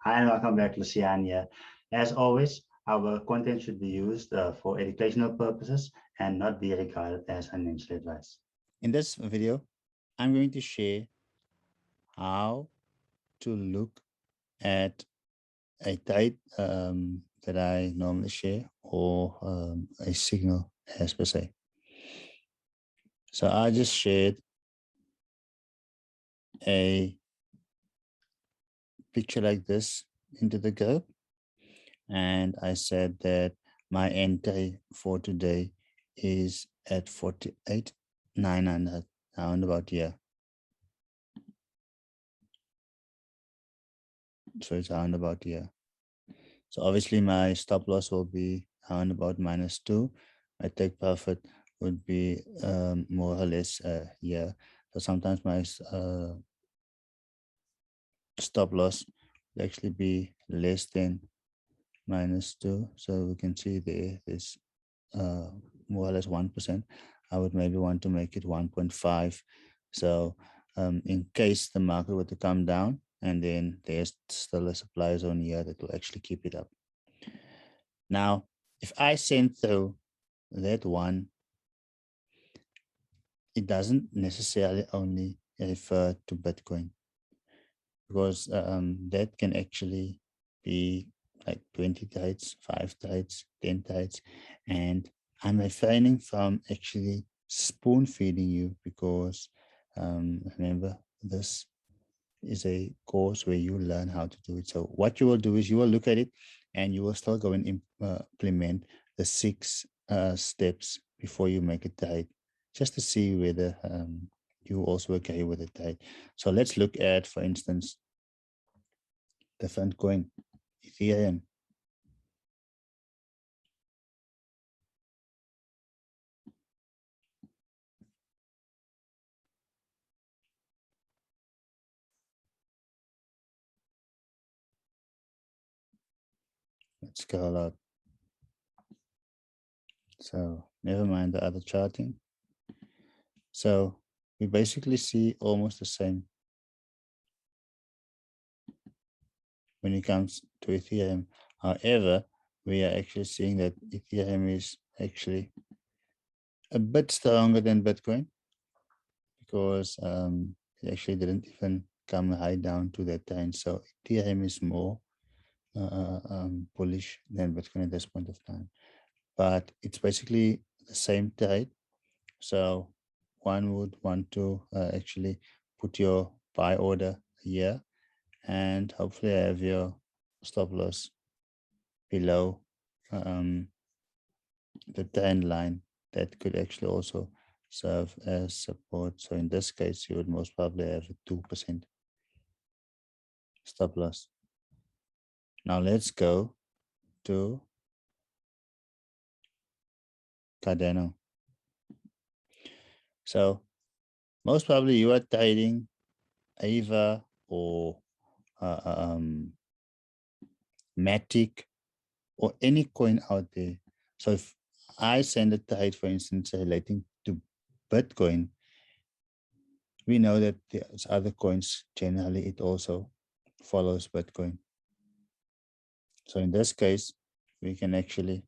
Hi, and welcome back, Lucian here. As always, our content should be used for educational purposes and not be regarded as financial advice. In this video, I'm going to share how to look at a type that I normally share or a signal as per se. So I just shared a picture like this into the group, and I said that my entry for today is at 48,900, around about here. So it's around about here. So obviously my stop loss will be around about -2. My take profit would be more or less here. So sometimes my stop loss will actually be less than -2. So we can see there's more or less 1%. I would maybe want to make it 1.5. So in case the market were to come down, and then there's still a supply zone here that will actually keep it up. Now, if I send through that one, it doesn't necessarily only refer to Bitcoin, because that can actually be like 20 trades, 5 trades, 10 trades. And I'm refraining from actually spoon feeding you because remember, this is a course where you learn how to do it. So what you will do is you will look at it and you will still go and implement the 6 steps before you make a trade, just to see whether you also agree with the trade. So let's look at, for instance, different coin, Ethereum. Let's scroll out. So never mind the other charting. So we basically see almost the same when it comes to Ethereum. However, we are actually seeing that Ethereum is actually a bit stronger than Bitcoin because it actually didn't even come high down to that time. So Ethereum is more bullish than Bitcoin at this point of time. But it's basically the same trade. So one would want to actually put your buy order here and hopefully have your stop loss below the trend line. That could actually also serve as support. So in this case, you would most probably have a 2% stop loss. Now let's go to Cardano. So most probably you are trading Ava or Matic or any coin out there. So if I send a trade, for instance, relating to Bitcoin, we know that there's other coins, generally it also follows Bitcoin. So in this case, we can actually,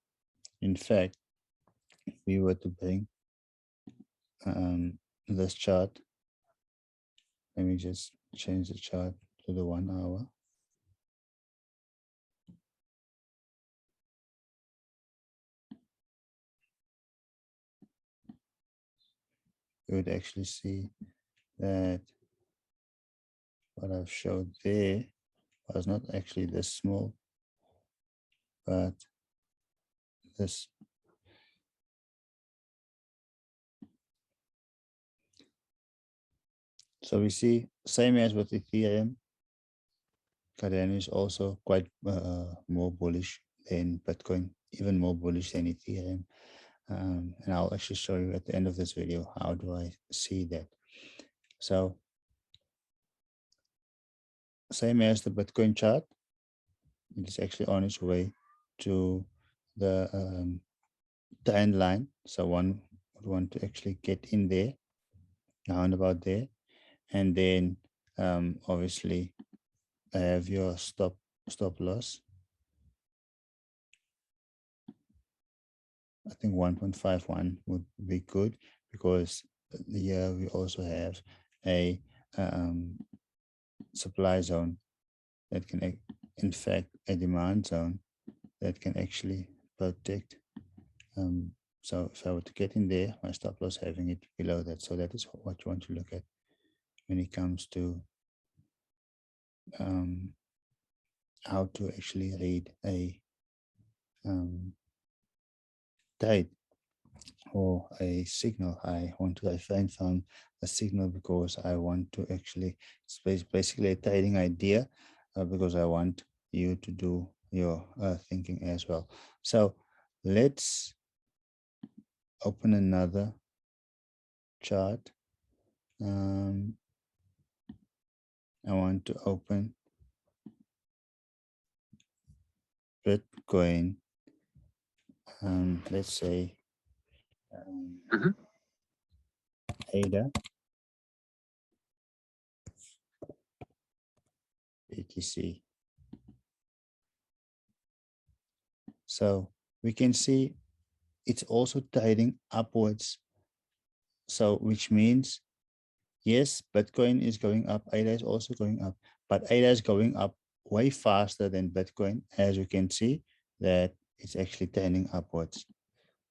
in fact, if we were to bring this chart, let me just change the chart to the 1 hour. You would actually see that what I've showed there was not actually this small, but this. So we see, same as with Ethereum, Cardano is also quite more bullish than Bitcoin, even more bullish than Ethereum. And I'll actually show you at the end of this video, how do I see that. So same as the Bitcoin chart, it is actually on its way to the trend line. So one would want to actually get in there, around about there, and then obviously have your stop stop loss. I think 1.51 would be good, because here we also have a supply zone that can, in fact, a demand zone that can actually protect. So if I were to get in there, my stop loss having it below that. So that is what you want to look at when it comes to how to actually read a trade or a signal. I want to refrain from a signal because I want to actually, it's basically a trading idea, because I want you to do your thinking as well. So let's open another chart. I want to open Bitcoin. Let's say ADA, BTC. So we can see it's also trading upwards. So which means, yes, Bitcoin is going up, ADA is also going up, but ADA is going up way faster than Bitcoin. As you can see, that it's actually trending upwards.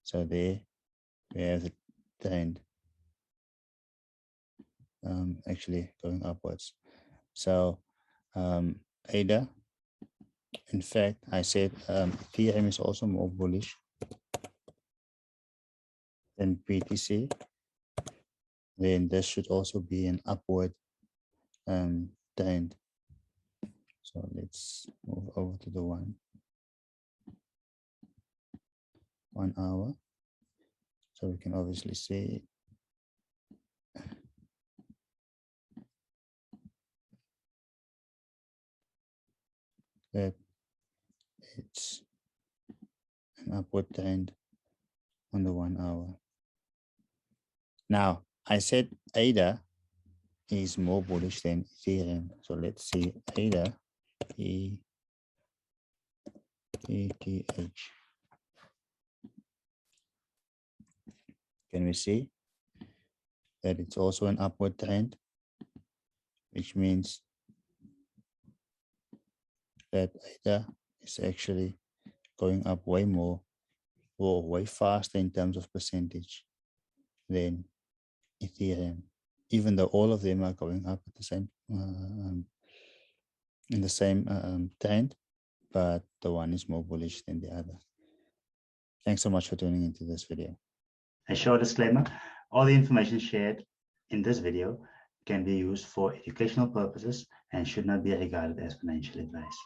So there we have the trend actually going upwards. So ADA, in fact, I said Ethereum is also more bullish than BTC. Then this should also be an upward trend. So let's move over to the 1 hour. So we can obviously see that it's an upward trend on the 1 hour. Now, I said ADA is more bullish than Ethereum. So let's see ADA, ETH. Can we see that it's also an upward trend, which means that ADA is actually going up way more, or way faster in terms of percentage than Ethereum, even though all of them are going up at the same in the same trend, but the one is more bullish than the other. Thanks so much for tuning into this video. A short disclaimer: all the information shared in this video can be used for educational purposes and should not be regarded as financial advice.